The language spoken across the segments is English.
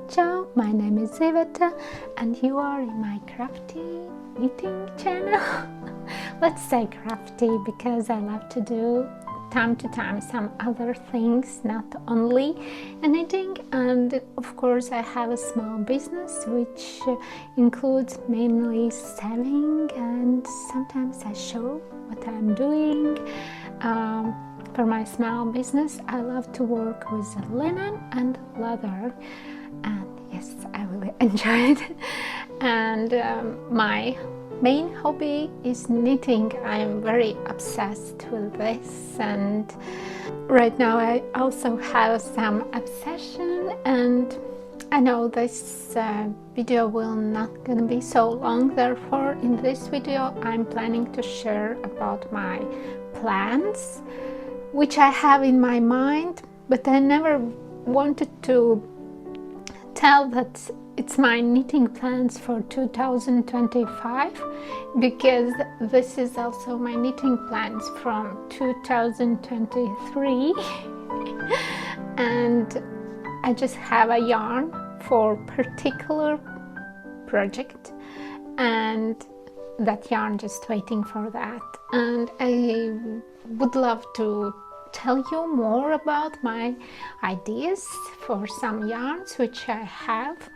Ciao, my name is Iveta and you are in my crafty knitting channel. Let's say crafty because I love to do time to time some other things, not only knitting. And of course I have a small business which includes mainly selling, and sometimes I show what I'm doing. For my small business I love to work with linen and leather, and yes, I really enjoy it. And my main hobby is knitting. I'm very obsessed with this, and right now I also have some obsession, and I know this video will not gonna be so long, therefore in this video I'm planning to share about my plans which I have in my mind, but I never wanted to tell that it's my knitting plans for 2025, because this is also my knitting plans from 2023 and I just have a yarn for particular project, and that yarn just waiting for that. And I would love to tell you more about my ideas for some yarns which I have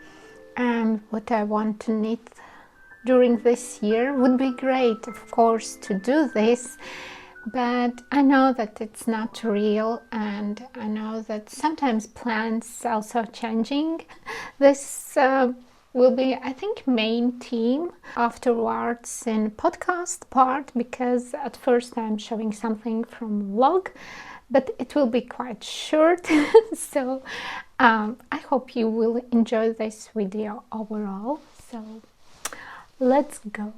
and what I want to knit during this year. Would be great, of course, to do this, but I know that it's not real, and I know that sometimes plans also changing. This will be, I think, main theme afterwards in podcast part, because at first I'm showing something from vlog, but it will be quite short. So I hope you will enjoy this video overall. So let's go.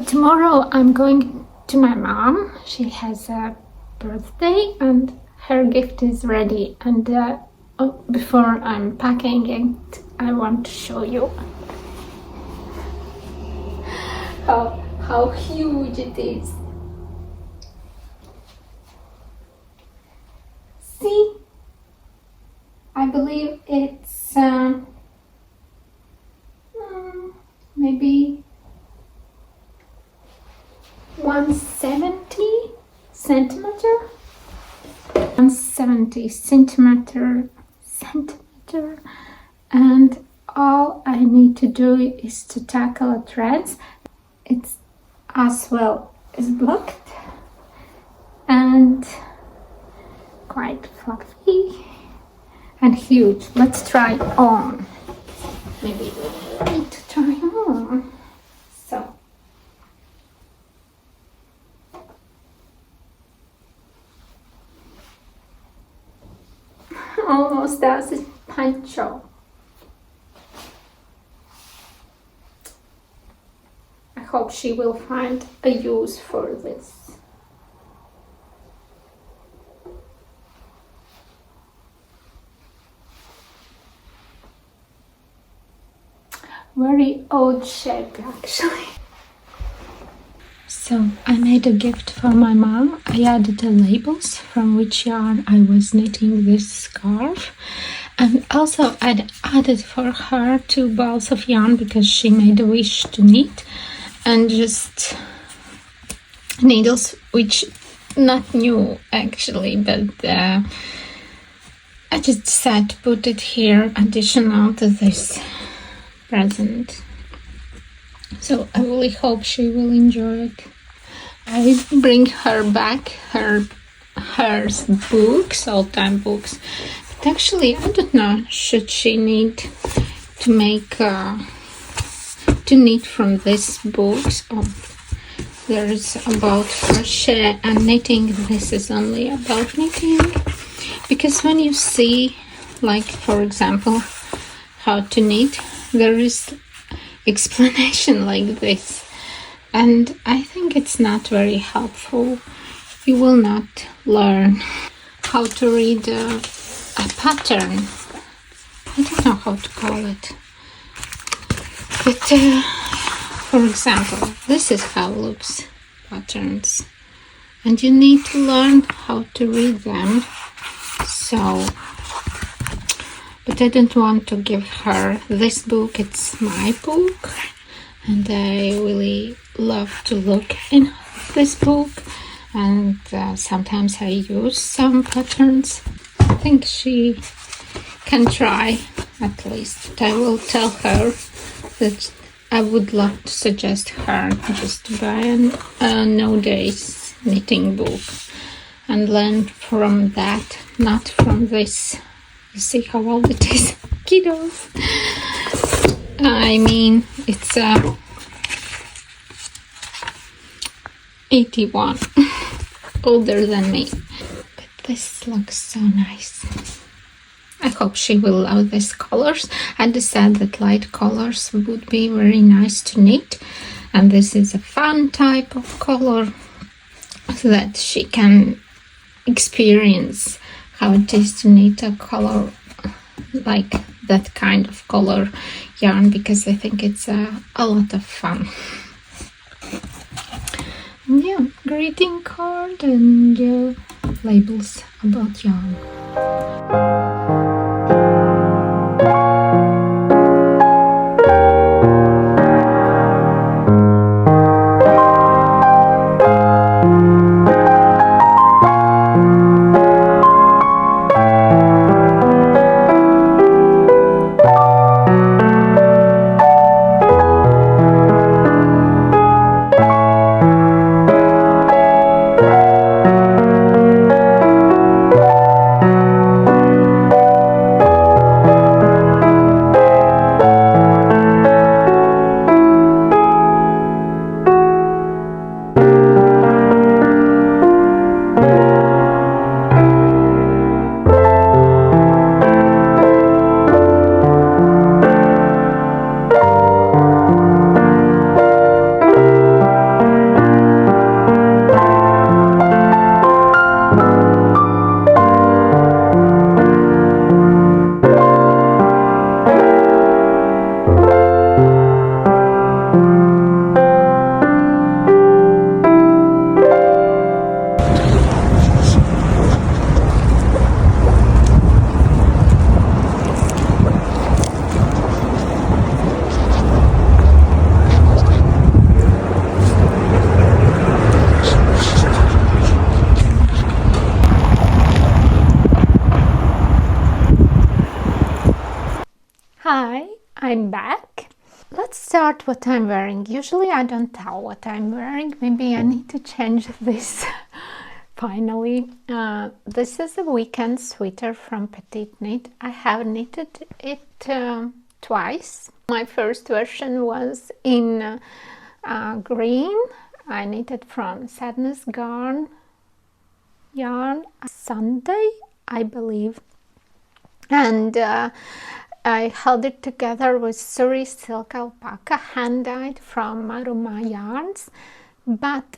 Tomorrow I'm going to my mom. She has a birthday and her gift is ready, and before I'm packing it I want to show you how huge it is. See, I believe it's maybe 170 centimeter, 170 centimeter, and all I need to do is to tackle the threads. It's as well as blocked and quite fluffy and huge. Let's try on. Maybe we need to try on. So almost as a poncho. I hope she will find a use for this. Very old shape actually. So I made a gift for my mom. I added the labels from which yarn I was knitting this scarf, and also I added for her 2 balls of yarn because she made a wish to knit, and just needles which not new actually, but I just decided to put it here additional to this present. So I really hope she will enjoy it. I bring her back her books, all-time books. But actually, I don't know, should she need to make to knit from these books? Oh, there is about crochet and knitting. This is only about knitting, because when you see, like for example, how to knit, there is explanation like this, and I think it's not very helpful. You will not learn how to read a pattern. I don't know how to call it, but for example, this is how looks patterns, and you need to learn how to read them. So, but I don't want to give her this book. It's my book, and I really love to look in this book, and sometimes I use some patterns. I think she can try at least. I will tell her that I would love to suggest her just to buy a no days knitting book and learn from that, not from this. You see how old it is, kiddos. I mean, it's 81, older than me. But this looks so nice. I hope she will love these colors. I decided that light colors would be very nice to knit, and this is a fun type of color so that she can experience how it is to knit a color like that kind of color yarn, because I think it's a lot of fun. Yeah, greeting card and labels about yarn. Hi, I'm back. Let's start what I'm wearing. Usually I don't tell what I'm wearing. Maybe I need to change this finally. This is a weekend sweater from PetiteKnit. I have knitted it twice. My first version was in green. I knitted from Sadness yarn Sunday, I believe. And I held it together with Suri silk alpaca hand-dyed from Maruma yarns, but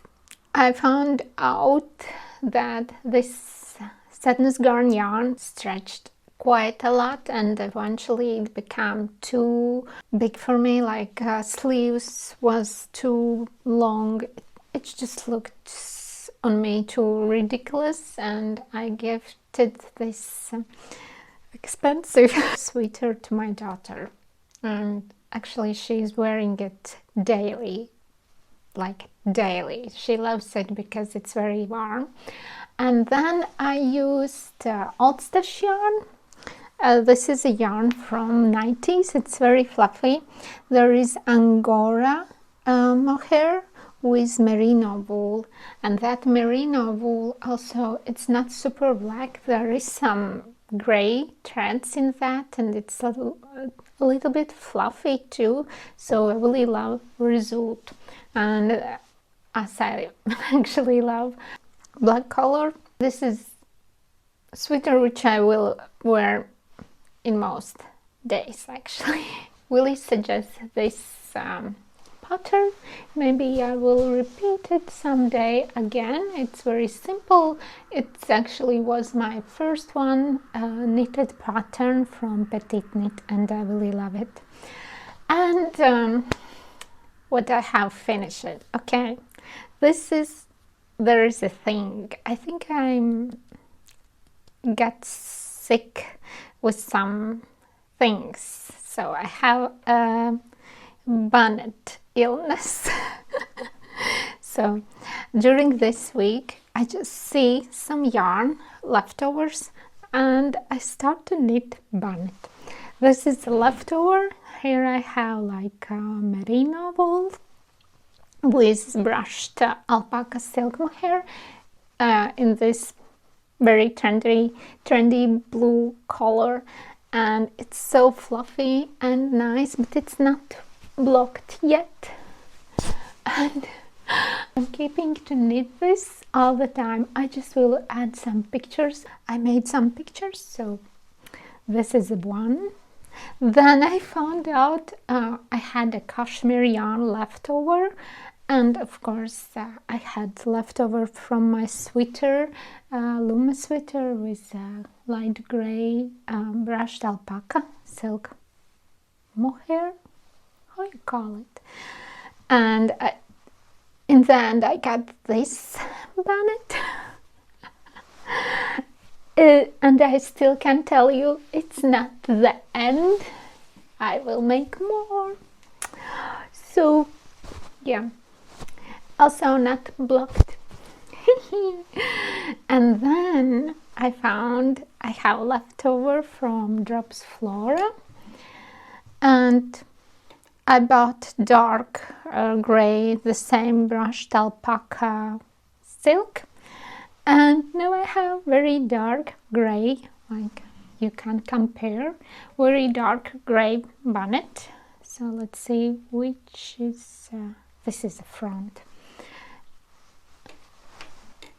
I found out that this Sadness yarn stretched quite a lot, and eventually it became too big for me, like sleeves was too long. It just looked on me too ridiculous, and I gifted this expensive sweater to my daughter, and actually she's wearing it daily, like daily. She loves it because it's very warm. And then I used Old Stash yarn. This is a yarn from 90s. It's very fluffy. There is Angora mohair with merino wool, and that merino wool also, it's not super black. There is some gray threads in that, and it's a little bit fluffy too, so I really love result. And as I actually love black color, this is a sweater which I will wear in most days actually. really suggest this pattern. Maybe I will repeat it someday again. It's very simple. It actually was my first one knitted pattern from PetiteKnit, and I really love it. And what I have finished. Okay, there is a thing. I think I got sick with some things, so I have a bonnet illness. So during this week I just see some yarn leftovers and I start to knit bonnet. This is the leftover. Here I have like merino wool with brushed alpaca silk mohair in this very trendy blue color, and it's so fluffy and nice, but it's not blocked yet. And I'm keeping to knit this all the time. I just will add some pictures. I made some pictures, so this is one. Then I found out I had a cashmere yarn leftover, and of course I had leftover from my sweater, Luma sweater with light gray brushed alpaca silk mohair, how you call it. And in the end I got this bonnet. And I still can tell you it's not the end. I will make more. So yeah, also not blocked. And then I found I have leftover from Drops Flora, and I bought dark gray, the same brushed alpaca silk, and now I have very dark gray, like you can compare, very dark gray bonnet. So let's see which is this is the front,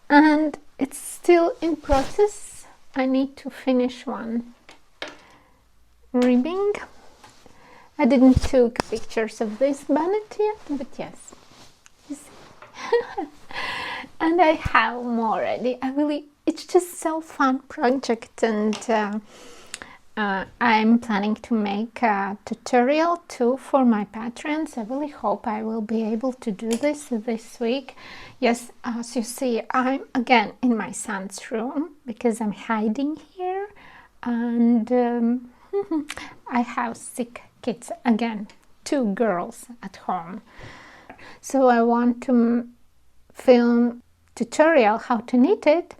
and it's still in process. I need to finish one ribbing. I didn't took pictures of this bonnet yet, but yes, you see. And I have more ready. It's just so fun project, and I'm planning to make a tutorial too for my patrons. I really hope I will be able to do this week. Yes, as you see, I'm again in my son's room because I'm hiding here, and I have sick kids again, 2 girls at home. So I want to film tutorial how to knit it,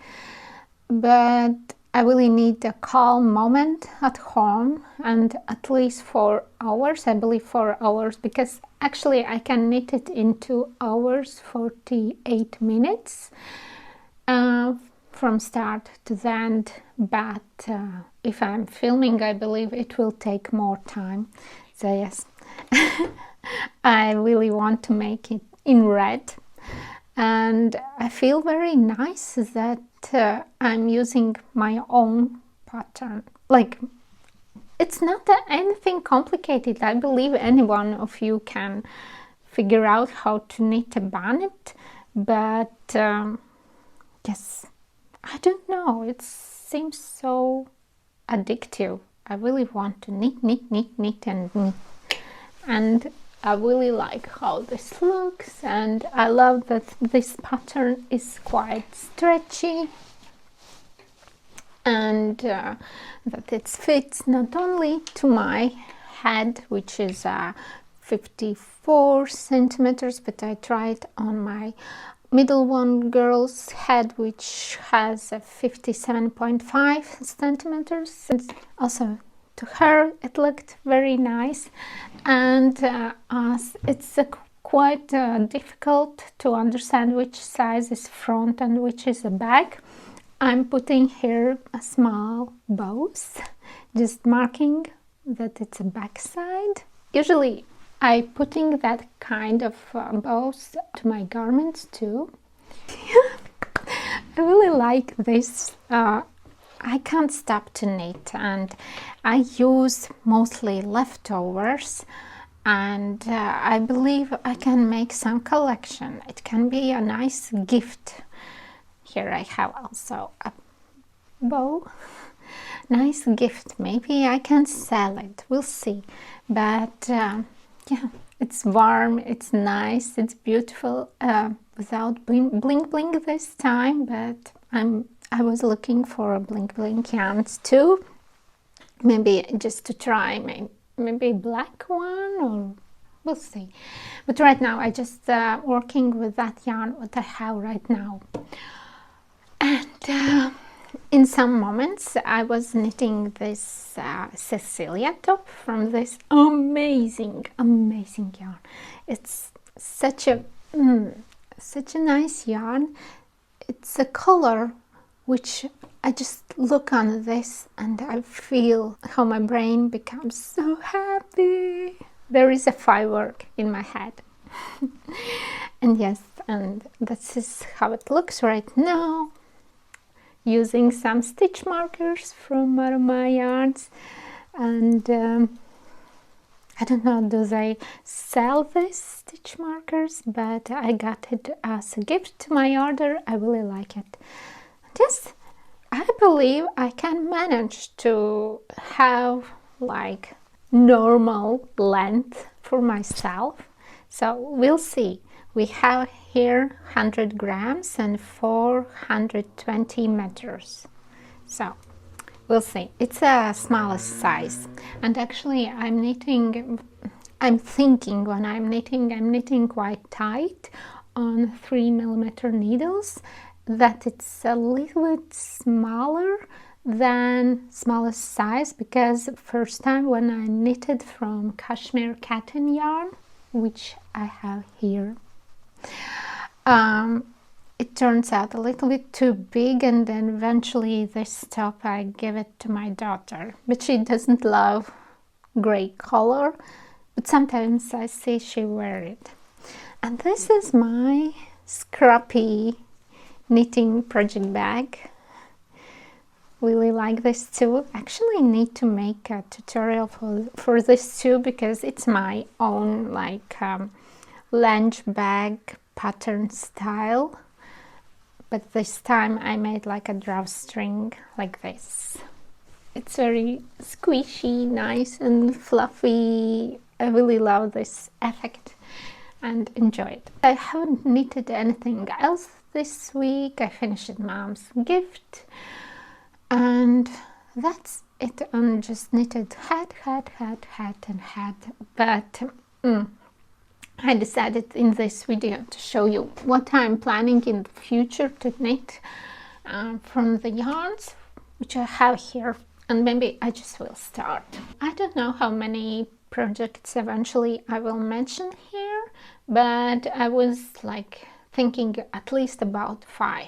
but I really need a calm moment at home, and at least 4 hours, I believe 4 hours, because actually I can knit it in 2 hours 48 minutes from start to the end, but if I'm filming I believe it will take more time. So yes, I really want to make it in red, and I feel very nice that I'm using my own pattern. Like, it's not anything complicated. I believe any one of you can figure out how to knit a bonnet, but yes, I don't know, it seems so addictive. I really want to knit and knit, and I really like how this looks, and I love that this pattern is quite stretchy, and that it fits not only to my head, which is 54 centimeters, but I tried on my middle one girl's head, which has 57.5 centimeters, and also to her it looked very nice. And as it's quite difficult to understand which size is front and which is the back, I'm putting here a small bows, just marking that it's a back side. Usually I putting that kind of bows to my garments too. I really like this I can't stop to knit, and I use mostly leftovers, and I believe I can make some collection. It can be a nice gift. Here I have also a bow. Nice gift. Maybe I can sell it, we'll see. But yeah, it's warm, it's nice, it's beautiful, without bling bling this time, but I was looking for a bling bling yarns too, maybe just to try, maybe black one, or we'll see. But right now I just working with that yarn what I have right now. And in some moments I was knitting this Cecile top from this amazing yarn. It's such a nice yarn. It's a color which I just look on this and I feel how my brain becomes so happy. There is a firework in my head. And yes, and this is how it looks right now, using some stitch markers from one of my yarns. And I don't know, do they sell these stitch markers, but I got it as a gift to my order. I really like it. Yes, I believe I can manage to have like normal length for myself, so we'll see. We have here 100 grams and 420 meters, so we'll see. It's a smallest size, and actually I'm thinking when I'm knitting quite tight on 3mm needles, that it's a little bit smaller than smallest size, because first time when I knitted from cashmere cotton yarn, which I have here, it turns out a little bit too big, and then eventually this top I give it to my daughter, but she doesn't love gray color, but sometimes I see she wear it. And this is my scrappy knitting project bag. Really like this too. Actually need to make a tutorial for this too, because it's my own like lunch bag pattern style, but this time I made like a drawstring like this. It's very squishy, nice and fluffy. I really love this effect and enjoy it. I haven't knitted anything else this week. I finished Mom's gift, and that's it. I just knitted hat and hat, but I decided in this video to show you what I'm planning in the future to knit from the yarns which I have here, and maybe I just will start. I don't know how many projects eventually I will mention here, but I was like thinking at least about 5.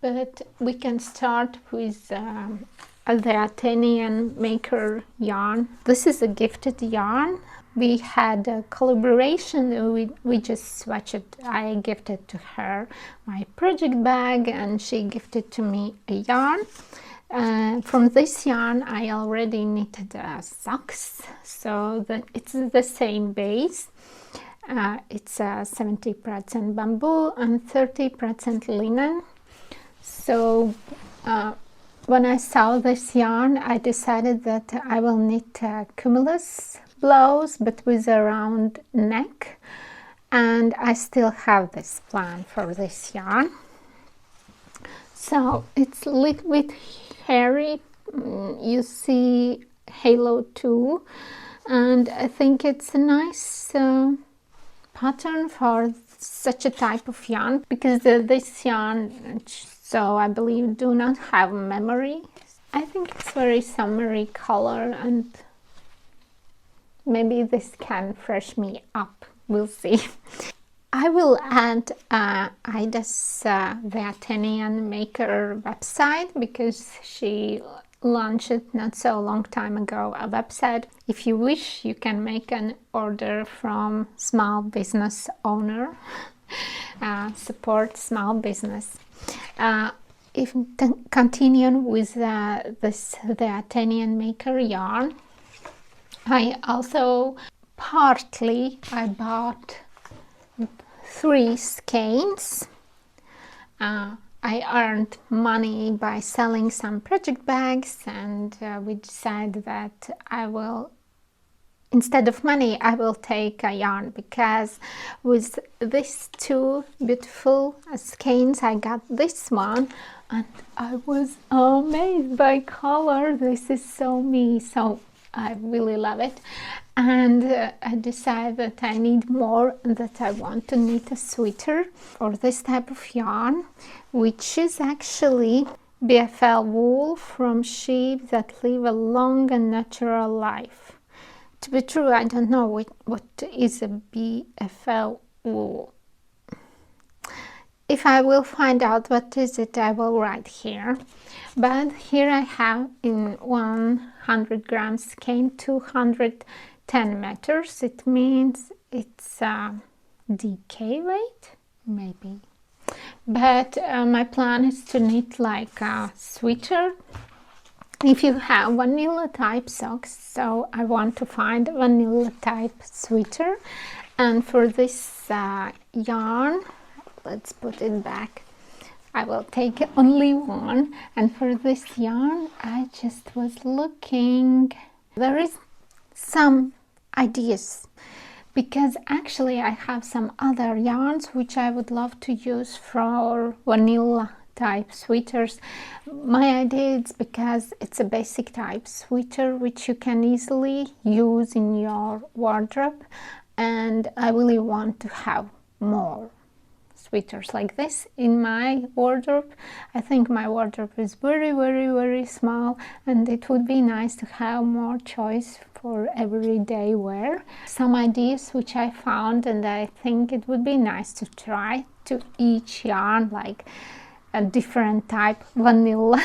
But we can start with the Athenian maker yarn. This is a gifted yarn. We had a collaboration, we just swatched it. I gifted to her my project bag and she gifted to me a yarn. From this yarn I already knitted socks, so that it's the same base. It's 70% bamboo and 30% linen. So when I saw this yarn, I decided that I will knit a Cumulus blouse, but with a round neck, and I still have this plan for this yarn. So it's a little bit hairy, you see halo too, and I think it's a nice pattern for such a type of yarn, because this yarn, so I believe, do not have memory. I think it's very summery color, and maybe this can fresh me up, we'll see. I will add Ida's the Athenian maker website, because she launched it not so long time ago, a website. If you wish, you can make an order from small business owner, support small business. if continuing with the Athenian maker yarn, I also partly I bought 3 skeins. I earned money by selling some project bags, and we decided that I will, instead of money, I will take a yarn, because with these 2 beautiful skeins I got this one and I was amazed by color. This is so me, so I really love it. And I decided that I need more and that I want to knit a sweater for this type of yarn, which is actually BFL wool from sheep that live a long and natural life. To be true, I don't know what is a BFL wool. If I will find out what is it, I will write here. But here I have in 100 grams skein 210 meters. It means it's DK weight, maybe. But my plan is to knit like a sweater. If you have vanilla type socks, so I want to find vanilla type sweater. And for this yarn, let's put it back. I will take only one. And for this yarn, I just was looking. There is some ideas, because actually I have some other yarns which I would love to use for vanilla type sweaters. My idea is because it's a basic type sweater which you can easily use in your wardrobe, and I really want to have more sweaters like this in my wardrobe. I think my wardrobe is very small, and it would be nice to have more choice for everyday wear. Some ideas which I found, and I think it would be nice to try to each yarn like a different type vanilla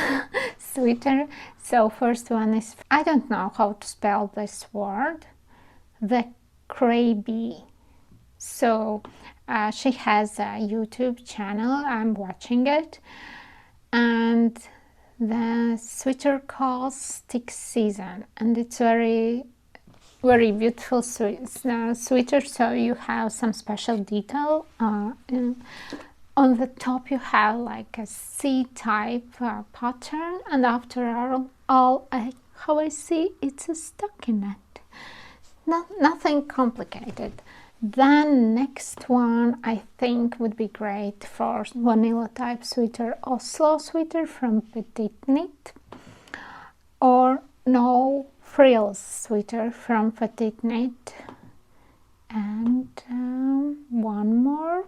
sweater. So first one is, I don't know how to spell this word, the Crabby. So she has a YouTube channel, I'm watching it, and the sweater calls Stick Season, and it's very beautiful sweater. So you have some special detail on the top. You have like a C type pattern, and after all how I see, it's a stockinette. Nothing complicated. Then next one I think would be great for vanilla type sweater, Oslo sweater from PetiteKnit, or no, Frills sweater from PetiteKnit. And one more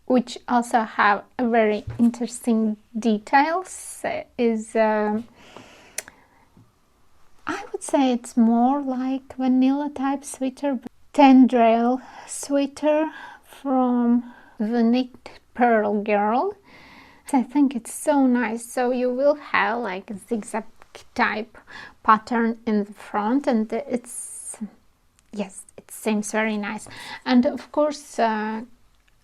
which also have a very interesting details is I would say it's more like vanilla type sweater, Tendreil sweater from the Knit Purl girl. I think it's so nice. So you will have like a zigzag type pattern in the front, and it's, yes, it seems very nice. And of course I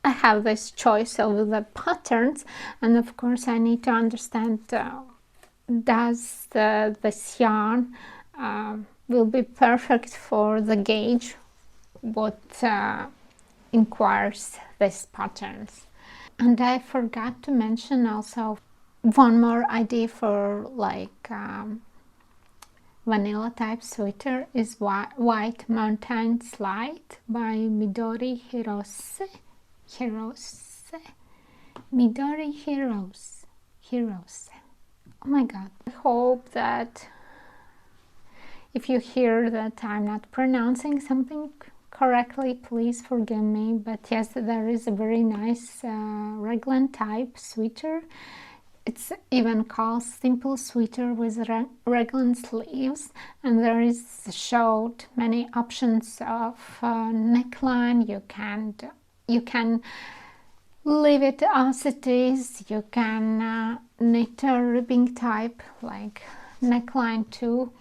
have this choice of the patterns, and of course I need to understand does this yarn will be perfect for the gauge what inquires these patterns. And I forgot to mention also one more idea for like vanilla type sweater is White Mountain Slide by Midori Hirose. Midori Hirose. Oh my god. I hope that if you hear that I'm not pronouncing something correctly, please forgive me. But yes, there is a very nice raglan type sweater. It's even called simple sweater with raglan sleeves, and there is showed many options of neckline. You can leave it as it is. You can knit a ribbing type like neckline too.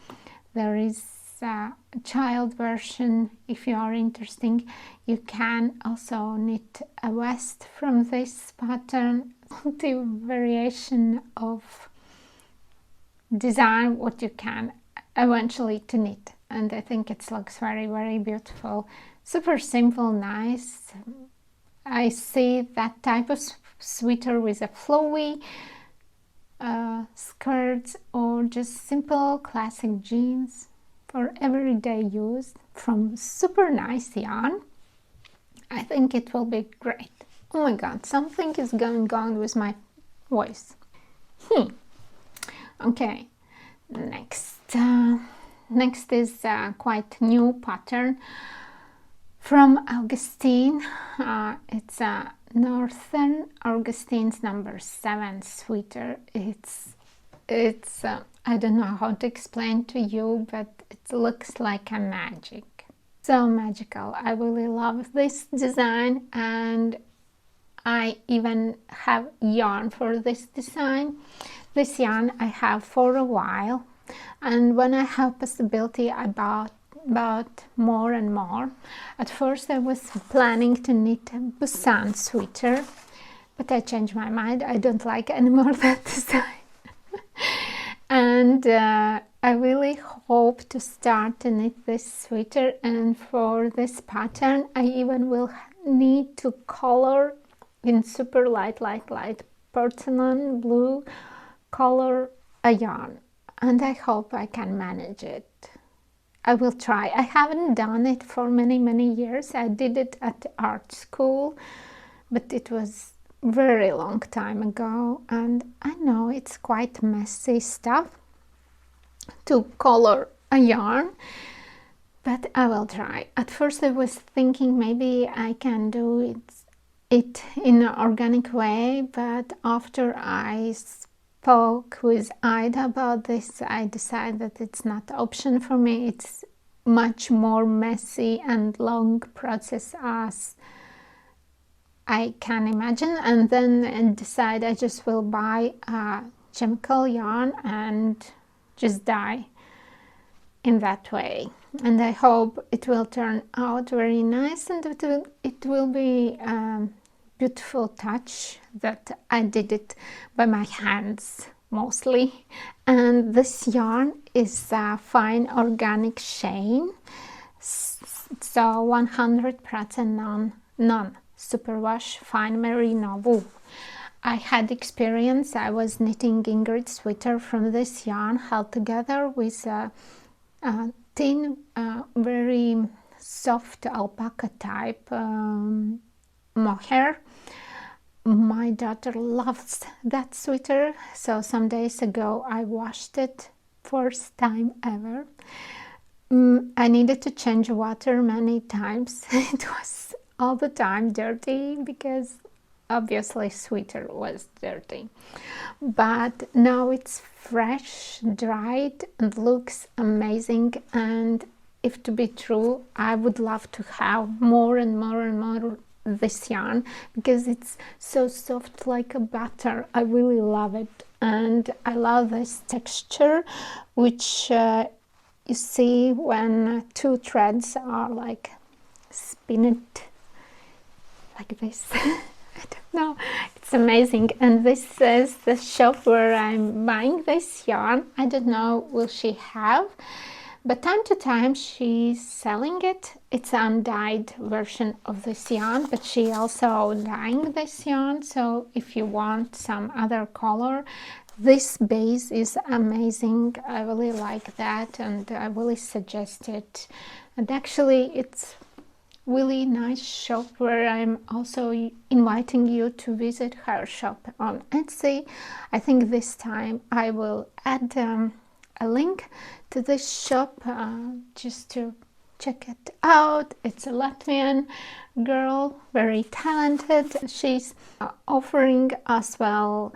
There is a child version. If you are interested, you can also knit a vest from this pattern. The variation of design what you can eventually to knit, and I think it looks very, very beautiful. Super simple, nice. I see that type of sweater with a flowy skirts, or just simple classic jeans for everyday use from super nice yarn. I think it will be great. Oh my god, something is going on with my voice. Okay, next is a quite new pattern from Augustins. It's a Northern Augustins number 7 sweater. It's I don't know how to explain to you, but it looks like a magic. So magical. I really love this design, and I even have yarn for this design. This yarn I have for a while, and when I have possibility I bought more and more. At first I was planning to knit a Busan sweater, but I changed my mind. I don't like anymore that design. And I really hope to start to knit this sweater, and for this pattern I even will need to color in super light porcelain blue color a yarn, and I hope I can manage it. I will try. I haven't done it for many years. I did it at art school, but it was very long time ago, and I know it's quite messy stuff to color a yarn, but I will try. At first I was thinking maybe I can do it in an organic way, but after I spoke with Ida about this, I decided that it's not an option for me. It's much more messy and long process as I can imagine, and then I decide I just will buy a chemical yarn and just dye in that way, and I hope it will turn out very nice, and it will be beautiful touch that I did it by my hands mostly. And this yarn is a fine organic shane, so 100% non superwash fine merino wool. I had experience. I was knitting Ingrid's sweater from this yarn held together with a thin very soft alpaca type mohair. My daughter loves that sweater, so some days ago I washed it, first time ever. I needed to change water many times. It was all the time dirty because obviously sweater was dirty, but now it's fresh, dried, and looks amazing. And if to be true, I would love to have more and more this yarn, because it's so soft like a butter. I really love it, and I love this texture, which you see when two threads are like spin like this. I don't know, it's amazing. And this is the shop where I'm buying this yarn. I don't know will she have, but time to time she's selling it. It's an undyed version of this yarn, but she also dyeing this yarn, so if you want some other color, this base is amazing. I really like that, and I really suggest it. And actually it's really nice shop where I'm also inviting you to visit her shop on Etsy. I think this time I will add a link to this shop just to check it out. It's a Latvian girl, very talented. She's offering as well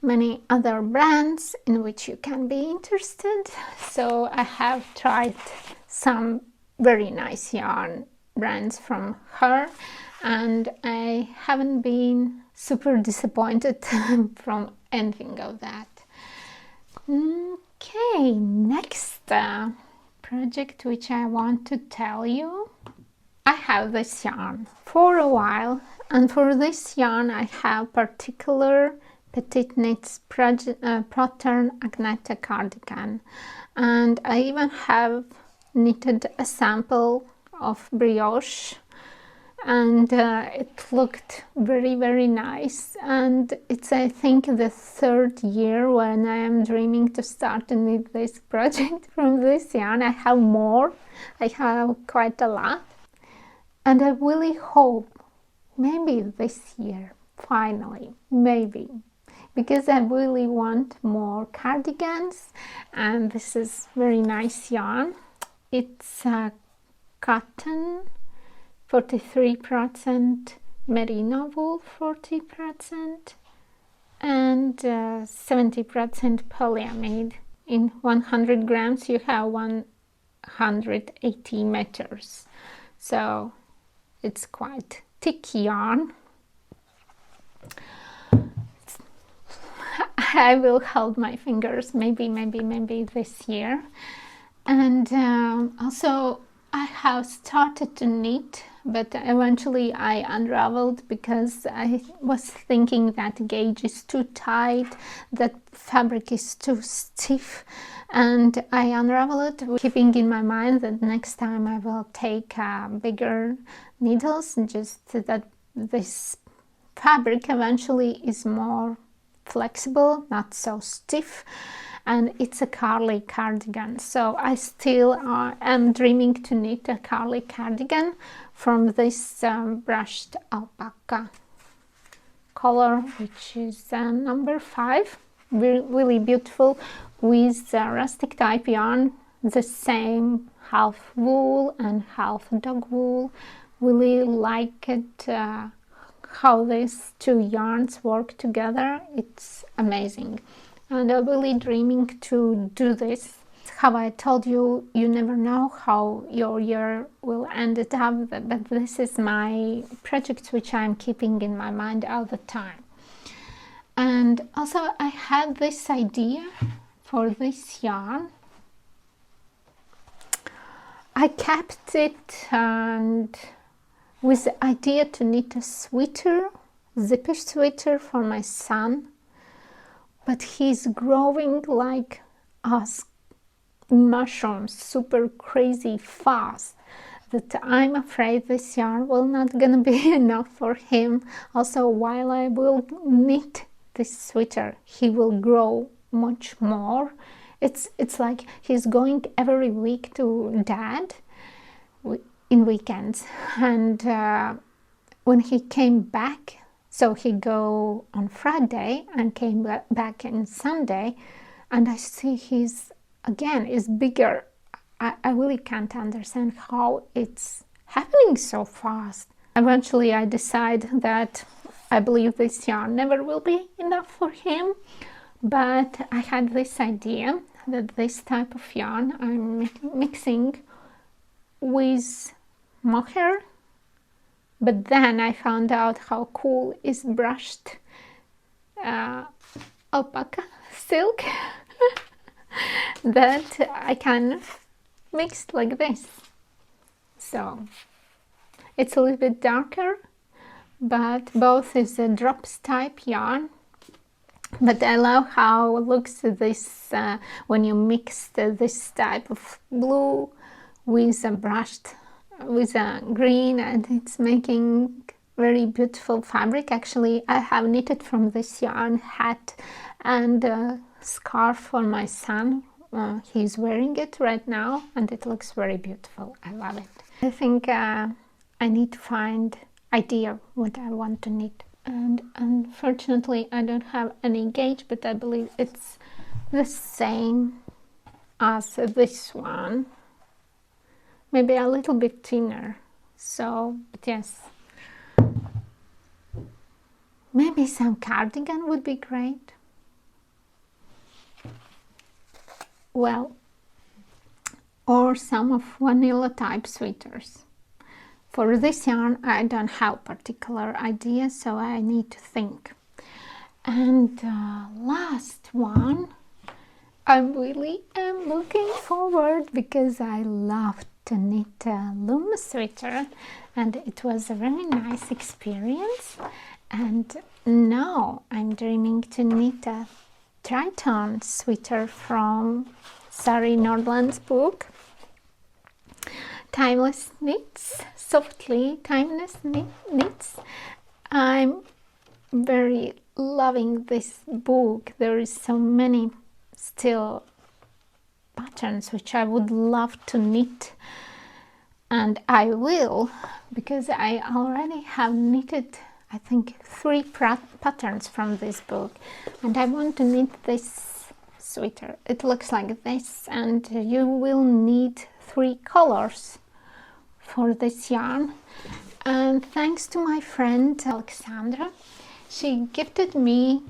many other brands in which you can be interested. So I have tried some very nice yarn brands from her, and I haven't been super disappointed from anything of that. Okay, next project which I want to tell you. I have this yarn for a while, and for this yarn I have particular PetiteKnit's pattern Agnete cardigan, and I even have knitted a sample of brioche, and it looked very nice. And it's, I think, the third year when I am dreaming to start to knit this project from this yarn. I have more, I have quite a lot, and I really hope maybe this year, finally, maybe, because I really want more cardigans. And this is very nice yarn. It's cotton 43%, merino wool 40%, and 70% polyamide. In 100 grams you have 180 meters, so it's quite thick yarn. I will hold my fingers, maybe this year. And also I have started to knit, but eventually I unraveled because I was thinking that gauge is too tight, that fabric is too stiff, and I unraveled it, keeping in my mind that next time I will take bigger needles, just that this fabric eventually is more flexible, not so stiff. And it's a Carly cardigan, so I still am dreaming to knit a Carly cardigan from this brushed alpaca color, which is number 5. Really beautiful, with rustic type yarn, the same half wool and half dog wool. Really like it, how these two yarns work together. It's amazing. And I'm really dreaming to do this. How I told you, you never know how your year will end it up, but this is my project which I'm keeping in my mind all the time. And also I had this idea for this yarn. I kept it and with the idea to knit a sweater, zippy sweater for my son. But he's growing like us mushrooms, super crazy fast, that I'm afraid this yarn will not gonna be enough for him. Also, while I will knit this sweater, he will grow much more. It's like he's going every week to dad in weekends, and when he came back, so he go on Friday and came back on Sunday, and I see he's again is bigger. I really can't understand how it's happening so fast. Eventually I decide that I believe this yarn never will be enough for him, but I had this idea that this type of yarn I'm mixing with mohair. But then I found out how cool is brushed alpaca silk that I can mix like this. So it's a little bit darker, but both is a drops type yarn. But I love how it looks this when you mix this type of blue with a brushed with a green, and it's making very beautiful fabric. Actually, I have knitted from this yarn hat and a scarf for my son. He's wearing it right now, and it looks very beautiful. I love it. I think I need to find idea what I want to knit, and unfortunately I don't have any gauge, but I believe it's the same as this one. Maybe a little bit thinner, so, but yes, maybe some cardigan would be great. Well, or some of vanilla type sweaters. For this yarn I don't have particular idea, so I need to think. And last one I really am looking forward because I love to knit a loom sweater and it was a very nice experience. And now I'm dreaming to knit a Tritone sweater from Sari Nordlund's book, Timeless Knits, Softly Timeless Knits. I'm very loving this book. There is so many still patterns which I would love to knit, and I will, because I already have knitted I think 3 patterns from this book, and I want to knit this sweater. It looks like this, and you will need 3 colors for this yarn. And thanks to my friend Alexandra, she gifted me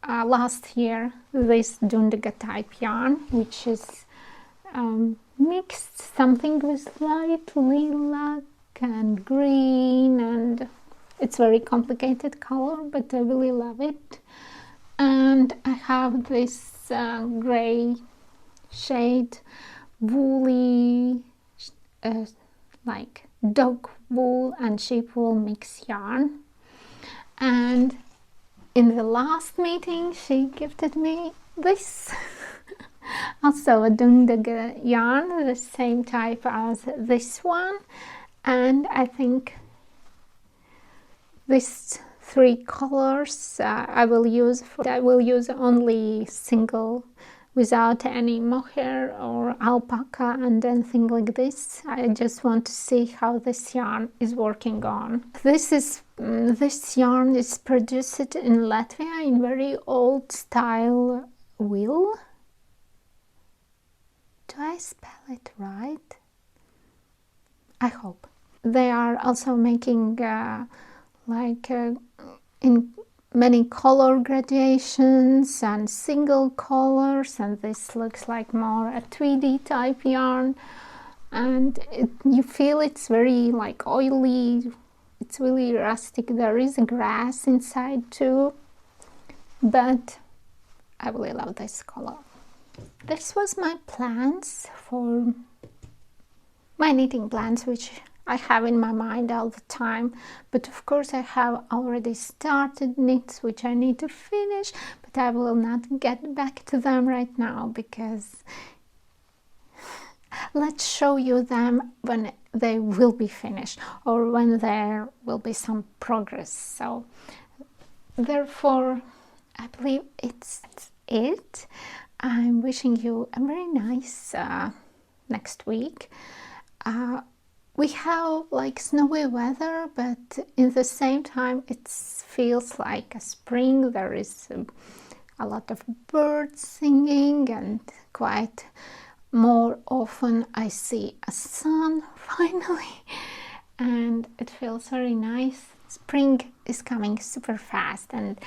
last year this Dundiga type yarn, which is mixed something with light lilac and green, and it's very complicated color, but I really love it. And I have this gray shade woolly like dog wool and sheep wool mix yarn. And in the last meeting she gifted me this also a Dundiga yarn, the same type as this one, and I think these 3 colors I will use only single, without any mohair or alpaca and anything like this. I just want to see how this yarn is working on. This yarn is produced in Latvia in very old style wool. Do I spell it right? I hope. They are also making in many color gradations and single colors, and this looks like more a 3D type yarn, and you feel it's very like oily, it's really rustic. There is grass inside too, but I really love this color. This was my plans for my knitting plans, which I have in my mind all the time, but of course I have already started knits which I need to finish, but I will not get back to them right now because let's show you them when they will be finished or when there will be some progress. So therefore I believe it's it. I'm wishing you a very nice next week. We have like snowy weather, but in the same time it feels like a spring. There is a lot of birds singing, and quite more often I see a sun finally, and it feels very nice. Spring is coming super fast, and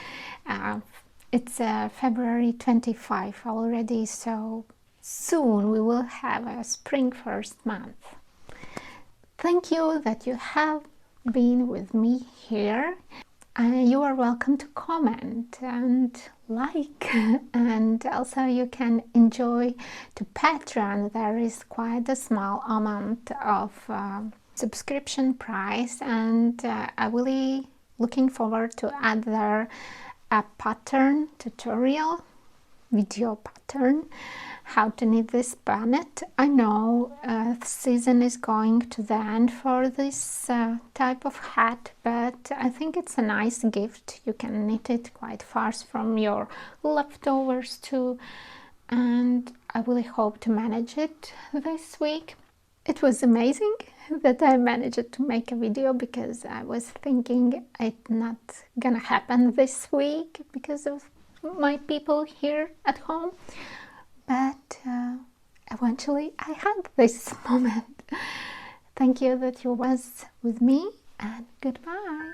it's February 25 already, so soon we will have a spring first month. Thank you that you have been with me here. You are welcome to comment and like, and also you can enjoy to Patreon. There is quite a small amount of subscription price, and I'm really looking forward to add there a pattern tutorial, video pattern, how to knit this bonnet. I know the season is going to the end for this type of hat, but I think it's a nice gift. You can knit it quite fast from your leftovers too, and I really hope to manage it this week. It was amazing that I managed to make a video, because I was thinking it's not gonna happen this week because of my people here at home. But eventually I had this moment. Thank you that you was with me, and goodbye.